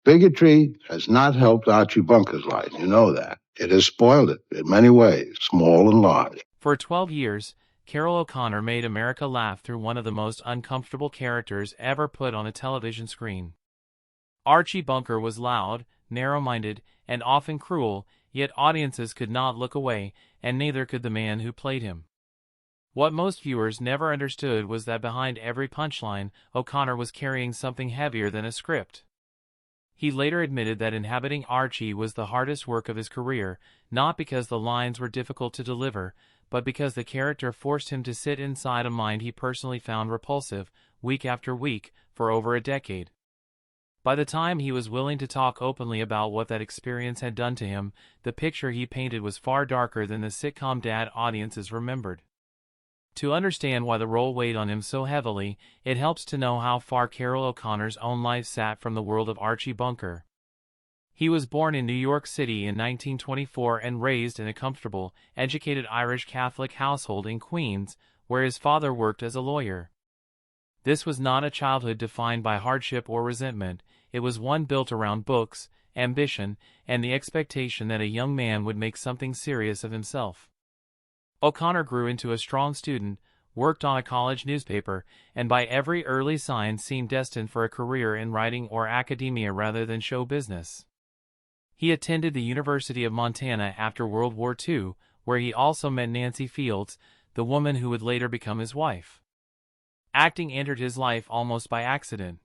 Bigotry has not helped Archie Bunker's life. You know that. It has spoiled it in many ways, small and large. For 12 years, Carroll O'Connor made America laugh through one of the most uncomfortable characters ever put on a television screen. Archie Bunker was loud, narrow-minded, and often cruel, yet audiences could not look away, and neither could the man who played him. What most viewers never understood was that behind every punchline, O'Connor was carrying something heavier than a script. He later admitted that inhabiting Archie was the hardest work of his career, not because the lines were difficult to deliver, but because the character forced him to sit inside a mind he personally found repulsive, week after week, for over a decade. By the time he was willing to talk openly about what that experience had done to him, the picture he painted was far darker than the sitcom dad audiences remembered. To understand why the role weighed on him so heavily, it helps to know how far Carroll O'Connor's own life sat from the world of Archie Bunker. He was born in New York City in 1924 and raised in a comfortable, educated Irish Catholic household in Queens, where his father worked as a lawyer. This was not a childhood defined by hardship or resentment. It was one built around books, ambition, and the expectation that a young man would make something serious of himself. O'Connor grew into a strong student, worked on a college newspaper, and by every early sign seemed destined for a career in writing or academia rather than show business. He attended the University of Montana after World War II, where he also met Nancy Fields, the woman who would later become his wife. Acting entered his life almost by accident.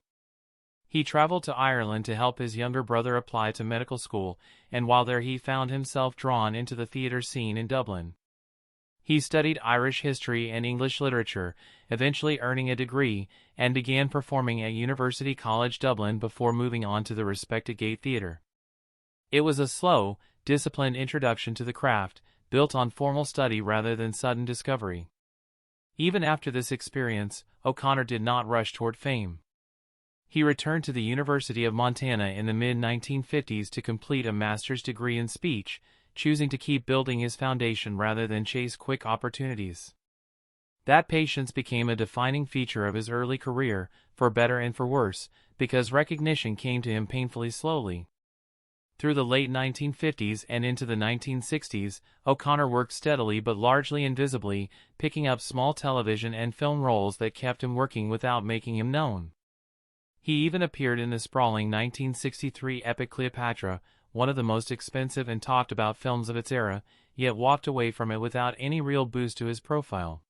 He traveled to Ireland to help his younger brother apply to medical school, and while there he found himself drawn into the theater scene in Dublin. He studied Irish history and English literature, eventually earning a degree, and began performing at University College Dublin before moving on to the respected Gate Theatre. It was a slow, disciplined introduction to the craft, built on formal study rather than sudden discovery. Even after this experience, O'Connor did not rush toward fame. He returned to the University of Montana in the mid-1950s to complete a master's degree in speech, choosing to keep building his foundation rather than chase quick opportunities. That patience became a defining feature of his early career, for better and for worse, because recognition came to him painfully slowly. Through the late 1950s and into the 1960s, O'Connor worked steadily but largely invisibly, picking up small television and film roles that kept him working without making him known. He even appeared in the sprawling 1963 epic Cleopatra, one of the most expensive and talked about films of its era, yet walked away from it without any real boost to his profile.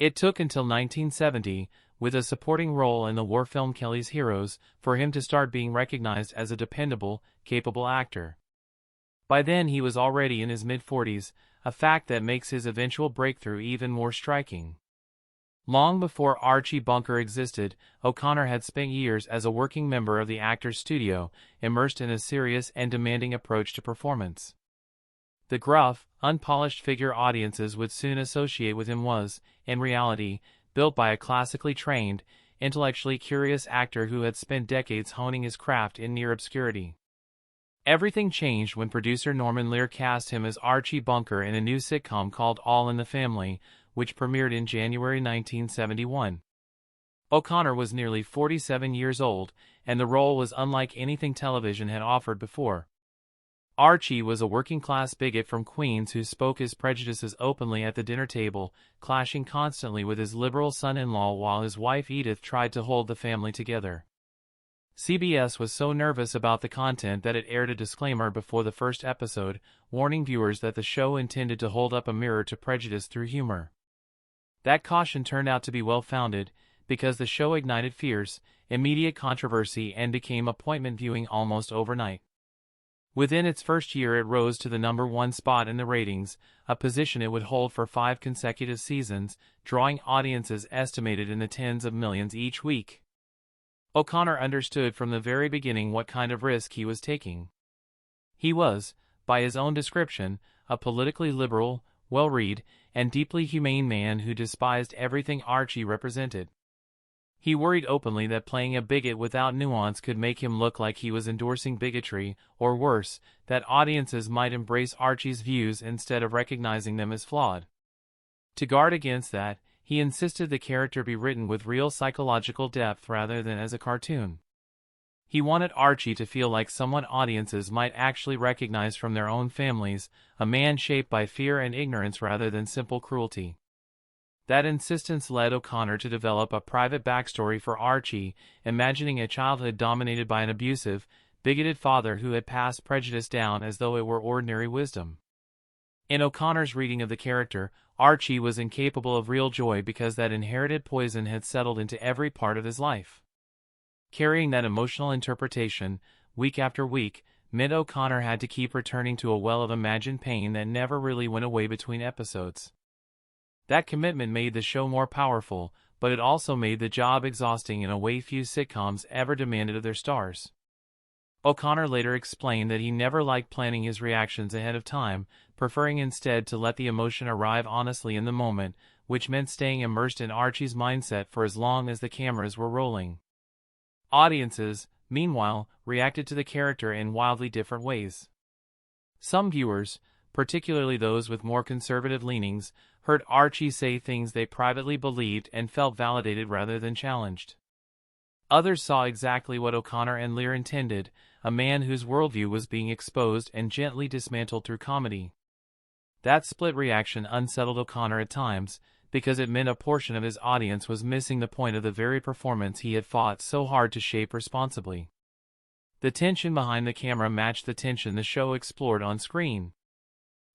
It took until 1970, with a supporting role in the war film Kelly's Heroes, for him to start being recognized as a dependable, capable actor. By then he was already in his mid-40s, a fact that makes his eventual breakthrough even more striking. Long before Archie Bunker existed, O'Connor had spent years as a working member of the Actors Studio, immersed in a serious and demanding approach to performance. The gruff, unpolished figure audiences would soon associate with him was, in reality, built by a classically trained, intellectually curious actor who had spent decades honing his craft in near obscurity. Everything changed when producer Norman Lear cast him as Archie Bunker in a new sitcom called All in the Family, which premiered in January 1971. O'Connor was nearly 47 years old, and the role was unlike anything television had offered before. Archie was a working-class bigot from Queens who spoke his prejudices openly at the dinner table, clashing constantly with his liberal son-in-law while his wife Edith tried to hold the family together. CBS was so nervous about the content that it aired a disclaimer before the first episode, warning viewers that the show intended to hold up a mirror to prejudice through humor. That caution turned out to be well-founded, because the show ignited fierce, immediate controversy and became appointment viewing almost overnight. Within its first year it rose to the #1 spot in the ratings, a position it would hold for 5 consecutive seasons, drawing audiences estimated in the tens of millions each week. O'Connor understood from the very beginning what kind of risk he was taking. He was, by his own description, a politically liberal, well-read, and deeply humane man who despised everything Archie represented. He worried openly that playing a bigot without nuance could make him look like he was endorsing bigotry, or worse, that audiences might embrace Archie's views instead of recognizing them as flawed. To guard against that, he insisted the character be written with real psychological depth rather than as a cartoon. He wanted Archie to feel like someone audiences might actually recognize from their own families, a man shaped by fear and ignorance rather than simple cruelty. That insistence led O'Connor to develop a private backstory for Archie, imagining a childhood dominated by an abusive, bigoted father who had passed prejudice down as though it were ordinary wisdom. In O'Connor's reading of the character, Archie was incapable of real joy because that inherited poison had settled into every part of his life. Carrying that emotional interpretation, week after week, meant O'Connor had to keep returning to a well of imagined pain that never really went away between episodes. That commitment made the show more powerful, but it also made the job exhausting in a way few sitcoms ever demanded of their stars. O'Connor later explained that he never liked planning his reactions ahead of time, preferring instead to let the emotion arrive honestly in the moment, which meant staying immersed in Archie's mindset for as long as the cameras were rolling. Audiences, meanwhile, reacted to the character in wildly different ways. Some viewers, particularly those with more conservative leanings, heard Archie say things they privately believed and felt validated rather than challenged. Others saw exactly what O'Connor and Lear intended, a man whose worldview was being exposed and gently dismantled through comedy. That split reaction unsettled O'Connor at times, because it meant a portion of his audience was missing the point of the very performance he had fought so hard to shape responsibly. The tension behind the camera matched the tension the show explored on screen.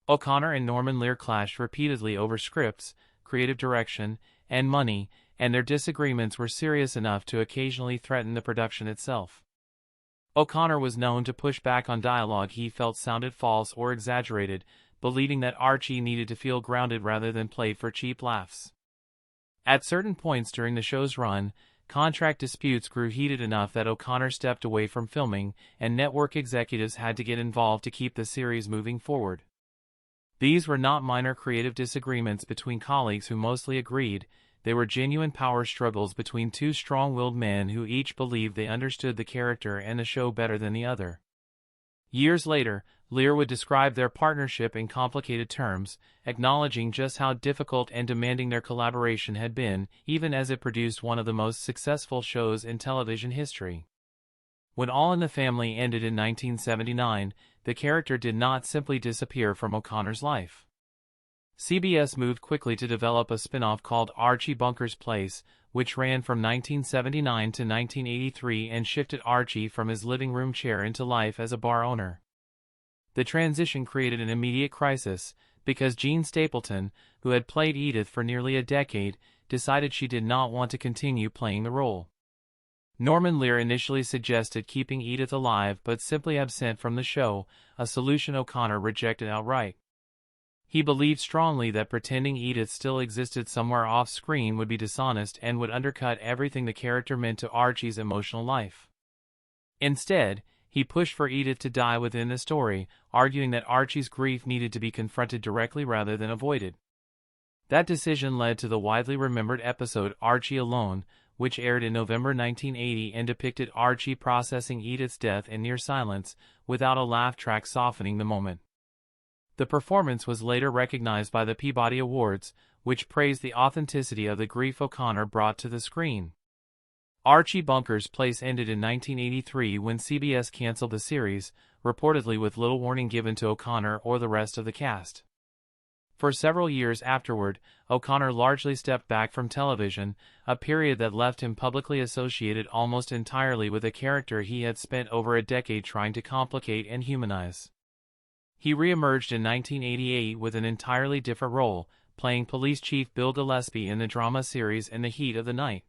O'Connor and Norman Lear clashed repeatedly over scripts, creative direction, and money, and their disagreements were serious enough to occasionally threaten the production itself. O'Connor was known to push back on dialogue he felt sounded false or exaggerated, believing that Archie needed to feel grounded rather than played for cheap laughs. At certain points during the show's run, contract disputes grew heated enough that O'Connor stepped away from filming, and network executives had to get involved to keep the series moving forward. These were not minor creative disagreements between colleagues who mostly agreed. They were genuine power struggles between two strong-willed men who each believed they understood the character and the show better than the other. Years later, Lear would describe their partnership in complicated terms, acknowledging just how difficult and demanding their collaboration had been, even as it produced one of the most successful shows in television history. When All in the Family ended in 1979, the character did not simply disappear from O'Connor's life. CBS moved quickly to develop a spin-off called Archie Bunker's Place, which ran from 1979 to 1983 and shifted Archie from his living room chair into life as a bar owner. The transition created an immediate crisis, because Jean Stapleton, who had played Edith for nearly a decade, decided she did not want to continue playing the role. Norman Lear initially suggested keeping Edith alive but simply absent from the show, a solution O'Connor rejected outright. He believed strongly that pretending Edith still existed somewhere off-screen would be dishonest and would undercut everything the character meant to Archie's emotional life. Instead, he pushed for Edith to die within the story, arguing that Archie's grief needed to be confronted directly rather than avoided. That decision led to the widely remembered episode Archie Alone, which aired in November 1980 and depicted Archie processing Edith's death in near silence, without a laugh track softening the moment. The performance was later recognized by the Peabody Awards, which praised the authenticity of the grief O'Connor brought to the screen. Archie Bunker's Place ended in 1983 when CBS canceled the series, reportedly with little warning given to O'Connor or the rest of the cast. For several years afterward, O'Connor largely stepped back from television, a period that left him publicly associated almost entirely with a character he had spent over a decade trying to complicate and humanize. He re-emerged in 1988 with an entirely different role, playing Police Chief Bill Gillespie in the drama series In the Heat of the Night.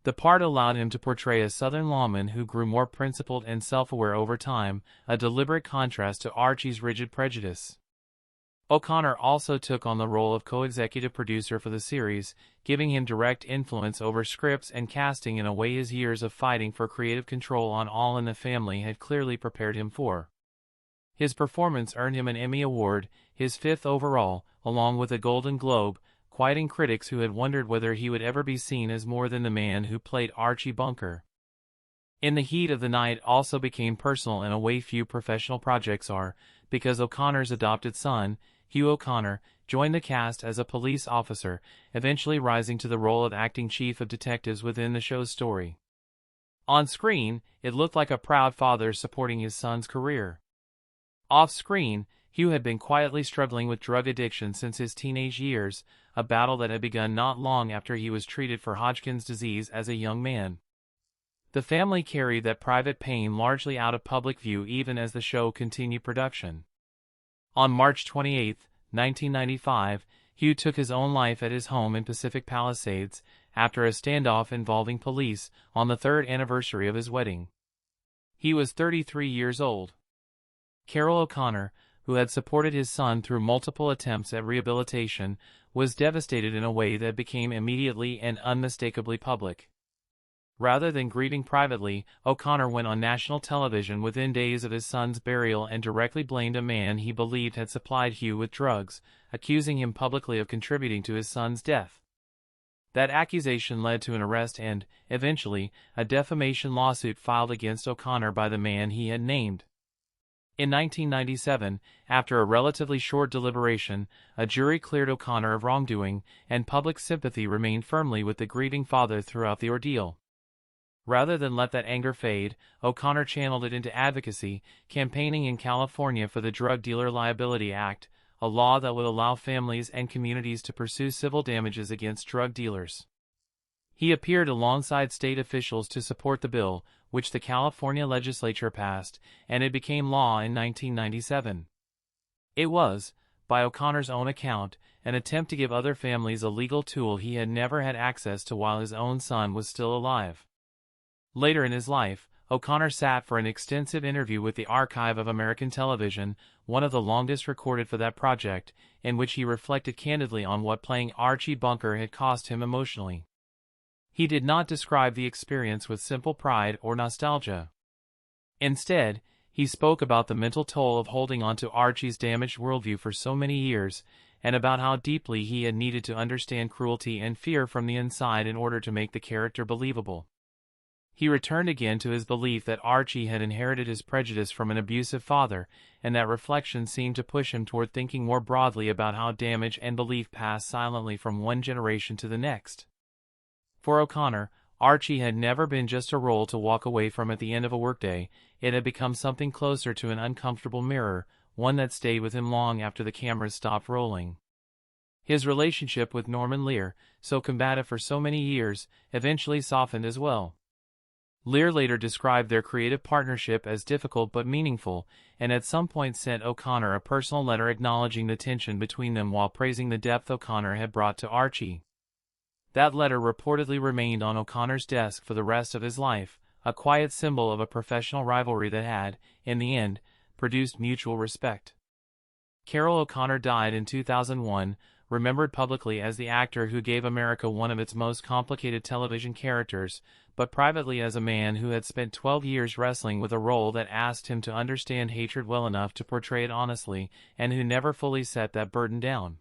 The part allowed him to portray a Southern lawman who grew more principled and self-aware over time, a deliberate contrast to Archie's rigid prejudice. O'Connor also took on the role of co-executive producer for the series, giving him direct influence over scripts and casting in a way his years of fighting for creative control on All in the Family had clearly prepared him for. His performance earned him an Emmy Award, his fifth overall, along with a Golden Globe, quieting critics who had wondered whether he would ever be seen as more than the man who played Archie Bunker. In the Heat of the Night also became personal in a way few professional projects are, because O'Connor's adopted son, Hugh O'Connor, joined the cast as a police officer, eventually rising to the role of acting chief of detectives within the show's story. On screen, it looked like a proud father supporting his son's career. Off-screen, Hugh had been quietly struggling with drug addiction since his teenage years, a battle that had begun not long after he was treated for Hodgkin's disease as a young man. The family carried that private pain largely out of public view even as the show continued production. On March 28, 1995, Hugh took his own life at his home in Pacific Palisades after a standoff involving police on the third anniversary of his wedding. He was 33 years old. Carroll O'Connor, who had supported his son through multiple attempts at rehabilitation, was devastated in a way that became immediately and unmistakably public. Rather than grieving privately, O'Connor went on national television within days of his son's burial and directly blamed a man he believed had supplied Hugh with drugs, accusing him publicly of contributing to his son's death. That accusation led to an arrest and, eventually, a defamation lawsuit filed against O'Connor by the man he had named. In 1997, after a relatively short deliberation, a jury cleared O'Connor of wrongdoing, and public sympathy remained firmly with the grieving father throughout the ordeal. Rather than let that anger fade, O'Connor channeled it into advocacy, campaigning in California for the Drug Dealer Liability Act, a law that would allow families and communities to pursue civil damages against drug dealers. He appeared alongside state officials to support the bill, which the California legislature passed, and it became law in 1997. It was, by O'Connor's own account, an attempt to give other families a legal tool he had never had access to while his own son was still alive. Later in his life, O'Connor sat for an extensive interview with the Archive of American Television, one of the longest recorded for that project, in which he reflected candidly on what playing Archie Bunker had cost him emotionally. He did not describe the experience with simple pride or nostalgia. Instead, he spoke about the mental toll of holding on to Archie's damaged worldview for so many years, and about how deeply he had needed to understand cruelty and fear from the inside in order to make the character believable. He returned again to his belief that Archie had inherited his prejudice from an abusive father, and that reflection seemed to push him toward thinking more broadly about how damage and belief pass silently from one generation to the next. For O'Connor, Archie had never been just a role to walk away from at the end of a workday. It had become something closer to an uncomfortable mirror, one that stayed with him long after the cameras stopped rolling. His relationship with Norman Lear, so combative for so many years, eventually softened as well. Lear later described their creative partnership as difficult but meaningful, and at some point sent O'Connor a personal letter acknowledging the tension between them while praising the depth O'Connor had brought to Archie. That letter reportedly remained on O'Connor's desk for the rest of his life, a quiet symbol of a professional rivalry that had, in the end, produced mutual respect. Carroll O'Connor died in 2001, remembered publicly as the actor who gave America one of its most complicated television characters, but privately as a man who had spent 12 years wrestling with a role that asked him to understand hatred well enough to portray it honestly, and who never fully set that burden down.